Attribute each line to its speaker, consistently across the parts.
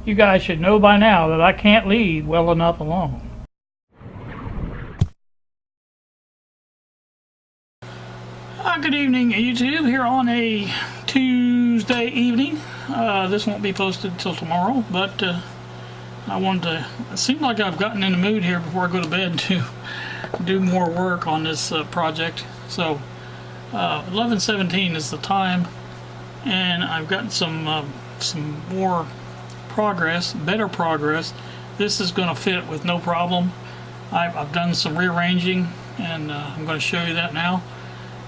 Speaker 1: You guys should know by now that I can't leave well enough alone. Good evening, YouTube, here on a Tuesday evening. This won't be posted until tomorrow, but I wanted to, it seems like I've gotten in the mood here before I go to bed to do more work on this project. So 11:17 is the time, and I've gotten some more progress, better progress. This is going to fit with no problem. I've done some rearranging, and I'm going to show you that now.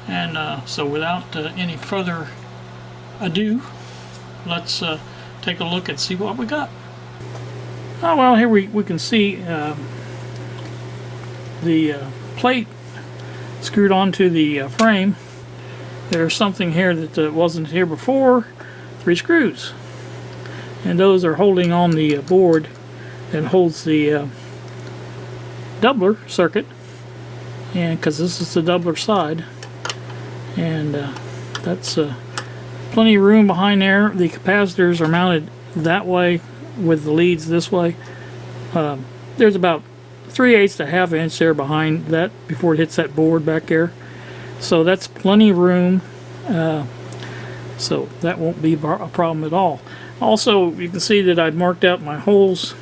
Speaker 1: And so without any further ado, let's take a look and see what we got. Oh, well, here we can see the plate screwed onto the frame. There's something here that wasn't here before, 3 screws. And those are holding on the board that holds the doubler circuit, and because this is the doubler side. And that's plenty of room behind there. The capacitors are mounted that way with the leads this way. There's about 3/8 to 1/2 inch there behind that before it hits that board back there. So that's plenty of room. So that won't be a problem at all. Also, you can see that I've marked out my holes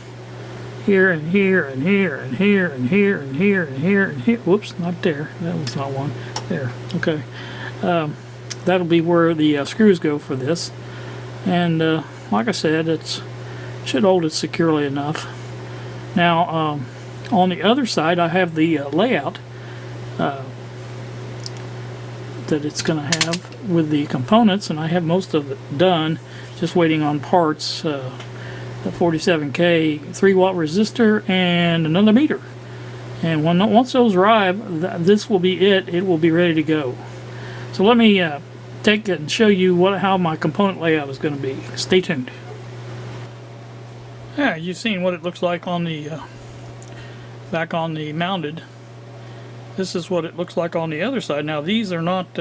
Speaker 1: here and here and here and here and here and here and here and here. Whoops, not there. That was not one. There. Okay. That'll be where the screws go for this, and like I said, it should hold it securely enough. Now on the other side, I have the layout that it's going to have with the components, and I have most of it done, just waiting on parts. The 47K 3-watt resistor and another meter, and once those arrive, this will be it. It will be ready to go. So let me take it and show you how my component layout is going to be. Stay tuned. Yeah, you've seen what it looks like on the back on the mounted. This is what it looks like on the other side. Now these are not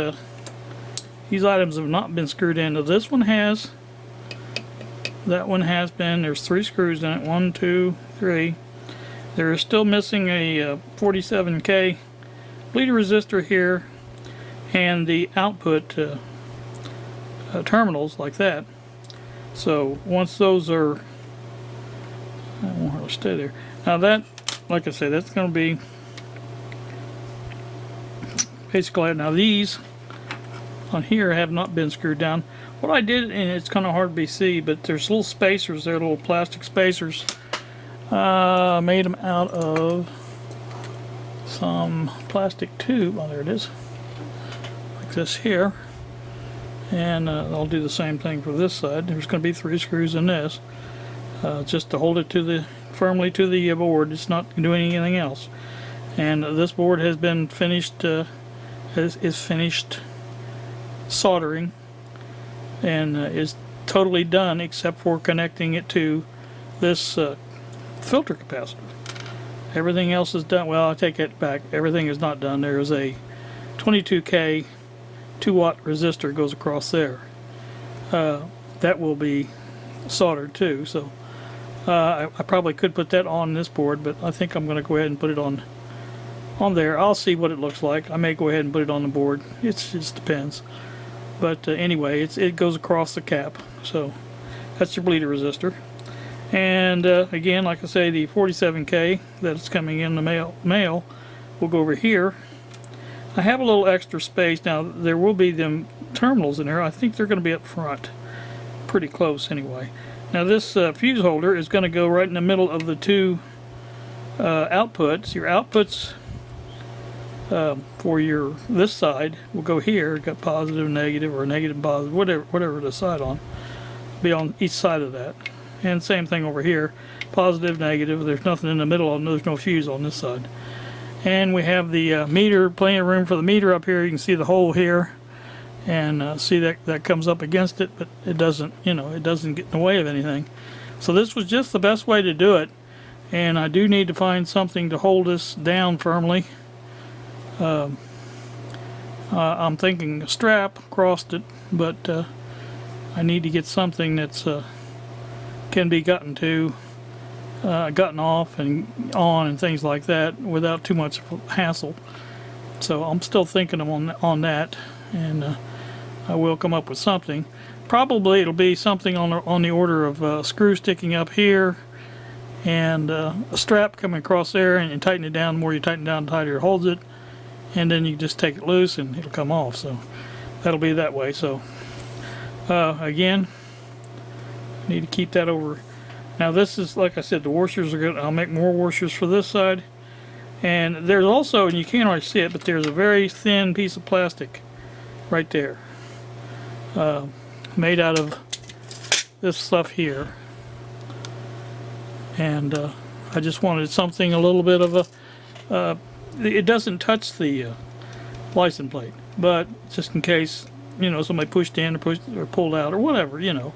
Speaker 1: these items have not been screwed in. This one has, that one has been. There's 3 screws in it. 1, 2, 3. There is still missing a 47K bleeder resistor here, and the output terminals like that. So once those are, I won't hardly stay there. Now that, like I said, that's going to be basically it. Now these on here have not been screwed down. What I did, and it's kind of hard to see, but there's little spacers there, little plastic spacers. Made them out of some plastic tube. Oh, there it is. Like this here. And I'll do the same thing for this side. There's going to be 3 screws in this, just to hold it to firmly to the board. It's not doing anything else. And this board has been finished, is finished soldering, and is totally done except for connecting it to this filter capacitor. Everything else is done. Well, I take it back. Everything is not done. There is a 22K 2-watt resistor goes across there. That will be soldered too. So I probably could put that on this board, but I think I'm going to go ahead and put it on there. I'll see what it looks like. I may go ahead and put it on the board. It just depends. But anyway, it goes across the cap. So that's your bleeder resistor. And again, like I say, the 47K that's coming in the mail will go over here. I have a little extra space. Now there will be them terminals in there. I think they're going to be up front, pretty close anyway. Now this fuse holder is going to go right in the middle of the 2 outputs. Your outputs for this side will go here. Got positive, negative, or negative, positive, whatever to decide on. Be on each side of that. And same thing over here, positive, negative. There's nothing in the middle. There's no fuse on this side. And we have the meter, plenty of room for the meter up here. You can see the hole here, and see that comes up against it, but it doesn't, it doesn't get in the way of anything. So this was just the best way to do it, and I do need to find something to hold this down firmly. I'm thinking a strap across it, but I need to get something that's can be gotten off and on and things like that without too much hassle. So I'm still thinking on that, and I will come up with something. Probably it'll be something on the order of a screw sticking up here and a strap coming across there, and you tighten it down. The more you tighten it down, the tighter it holds it, and then you just take it loose and it'll come off. So that'll be that way. So again, need to keep that over. Now this is, like I said, the washers are good. I'll make more washers for this side. And there's also, and you can't really see it, but there's a very thin piece of plastic right there, made out of this stuff here. And I just wanted something a little bit of a, it doesn't touch the license plate, but just in case, you know, somebody pushed in or pulled out or whatever, you know,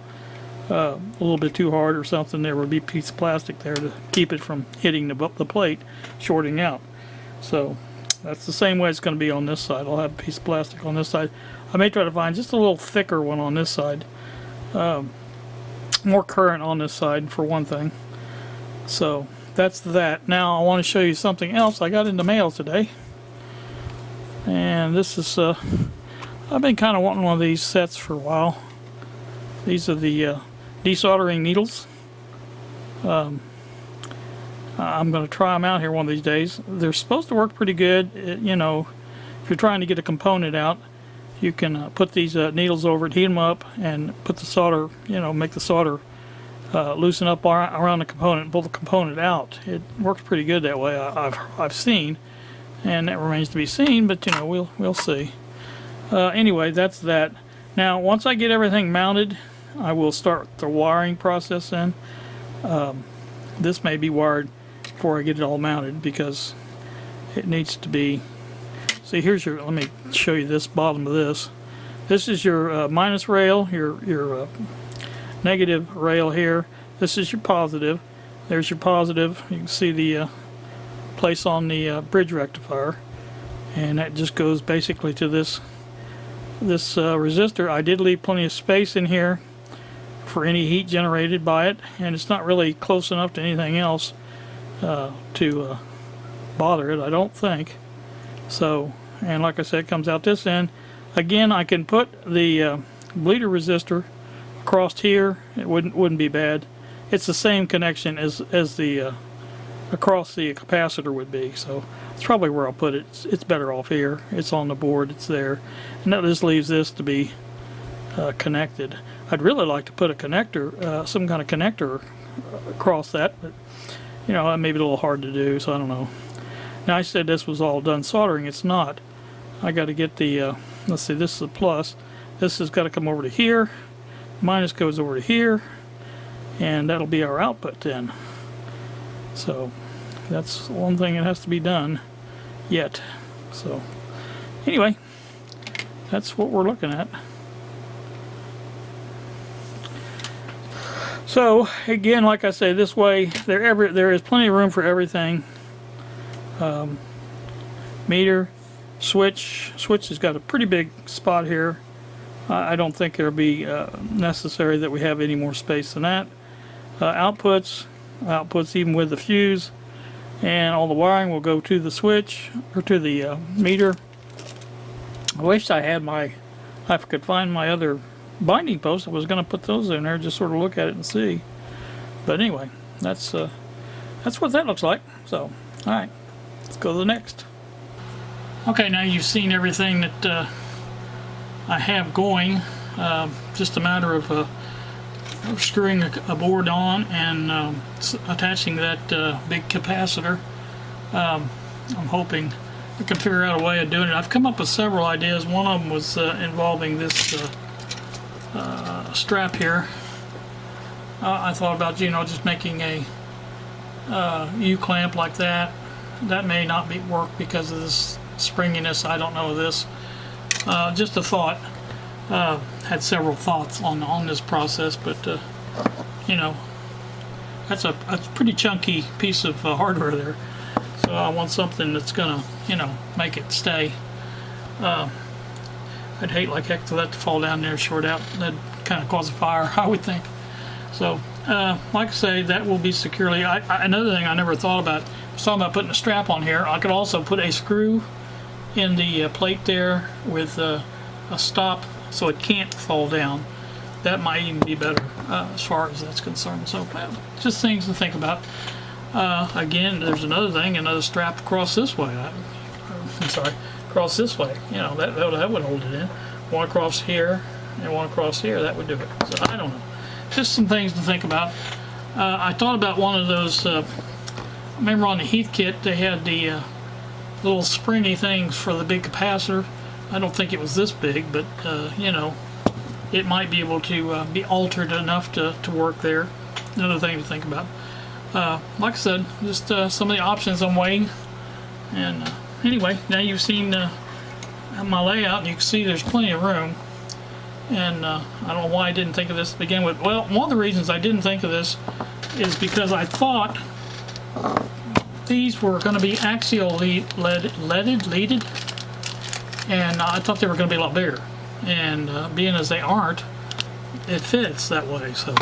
Speaker 1: a little bit too hard or something, there would be a piece of plastic there to keep it from hitting the plate, shorting out. So that's the same way it's going to be on this side. I'll have a piece of plastic on this side. I may try to find just a little thicker one on this side, more current on this side for one thing. So that's that. Now I want to show you something else I got in the mail today, and this is I've been kind of wanting one of these sets for a while. These are the desoldering needles. I'm going to try them out here one of these days. They're supposed to work pretty good. You know, if you're trying to get a component out, you can put these needles over it, heat them up, and put the solder, you know, make the solder loosen up around the component, pull the component out. It works pretty good that way. I've seen, and that remains to be seen. But you know, we'll see. Anyway, that's that. Now, once I get everything mounted, I will start the wiring process in. This may be wired before I get it all mounted because it needs to be. See, here's your. Let me show you this bottom of this. This is your minus rail, your negative rail here. This is your positive. There's your positive. You can see the place on the bridge rectifier, and that just goes basically to this resistor. I did leave plenty of space in here for any heat generated by it, and it's not really close enough to anything else to bother it, I don't think. So, and like I said, it comes out this end. Again, I can put the bleeder resistor across here. It wouldn't be bad. It's the same connection as the across the capacitor would be, so it's probably where I'll put it. It's better off here. It's on the board, it's there, and that just leaves this to be connected. I'd really like to put a connector, some kind of connector across that, but you know, that may be a little hard to do, so I don't know. Now, I said this was all done soldering. It's not. I got to get the let's see, this is a plus. This has got to come over to here. Minus goes over to here, and that'll be our output then. So that's one thing that has to be done yet. So anyway, that's what we're looking at. So again, like I say, this way there is plenty of room for everything. Meter, switch has got a pretty big spot here. I don't think it'll be necessary that we have any more space than that. Outputs even with the fuse, and all the wiring will go to the switch or to the meter. I wish I could find my other binding posts. I was going to put those in there, just sort of look at it and see. But anyway, that's what that looks like. So, all right, let's go to the next. Okay, now you've seen everything that I have going. Just a matter of screwing a board on and attaching that big capacitor. I'm hoping I can figure out a way of doing it. I've come up with several ideas. One of them was involving this strap here. I thought about, you know, just making a U-clamp like that. That may not work because of this springiness. I don't know this. Just a thought. Had several thoughts on this process, but you know, that's a pretty chunky piece of hardware there. So I want something that's gonna, you know, make it stay. I'd hate like heck for that to fall down there, short out. That'd kind of cause a fire, I would think. So like I say, that will be securely. Another thing I never thought about, I was talking about putting a strap on here. I could also put a screw in the plate there with a stop so it can't fall down. That might even be better as far as that's concerned. So just things to think about. Again, there's another thing, another strap across this way. I'm sorry, across this way. You know, that would hold it in. One across here and one across here, that would do it. So I don't know. Just some things to think about. I thought about one of those, remember on the Heath kit they had the little springy things for the big capacitor. I don't think it was this big, but you know, it might be able to be altered enough to work there. Another thing to think about. Like I said, just some of the options I'm weighing. And anyway, now you've seen my layout, and you can see there's plenty of room. And I don't know why I didn't think of this to begin with. Well, one of the reasons I didn't think of this is because I thought these were going to be axial leaded, and I thought they were going to be a lot bigger. And being as they aren't, it fits that way, so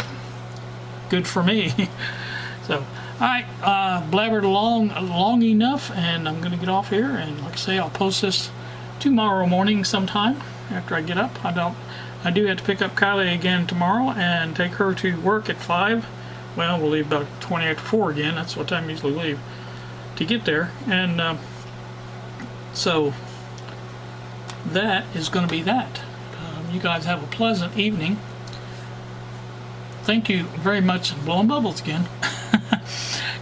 Speaker 1: good for me. So, alright, blabbered long enough, and I'm going to get off here, and like I say, I'll post this tomorrow morning sometime after I get up. I do have to pick up Kylie again tomorrow and take her to work at 5. Well, we'll leave about 20 after 4 again. That's what time I usually leave to get there. And so that is going to be that. You guys have a pleasant evening. Thank you very much. Blowing bubbles again.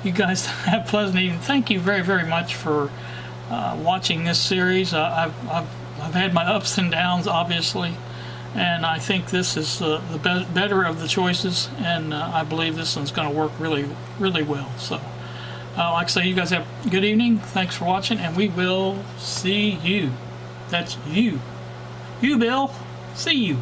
Speaker 1: You guys have a pleasant evening. Thank you very, very much for watching this series. I've had my ups and downs, obviously, and I think this is the better of the choices, and I believe this one's going to work really, really well. So, like I say, you guys have a good evening. Thanks for watching, and we will see you. That's you. You, Bill. See you.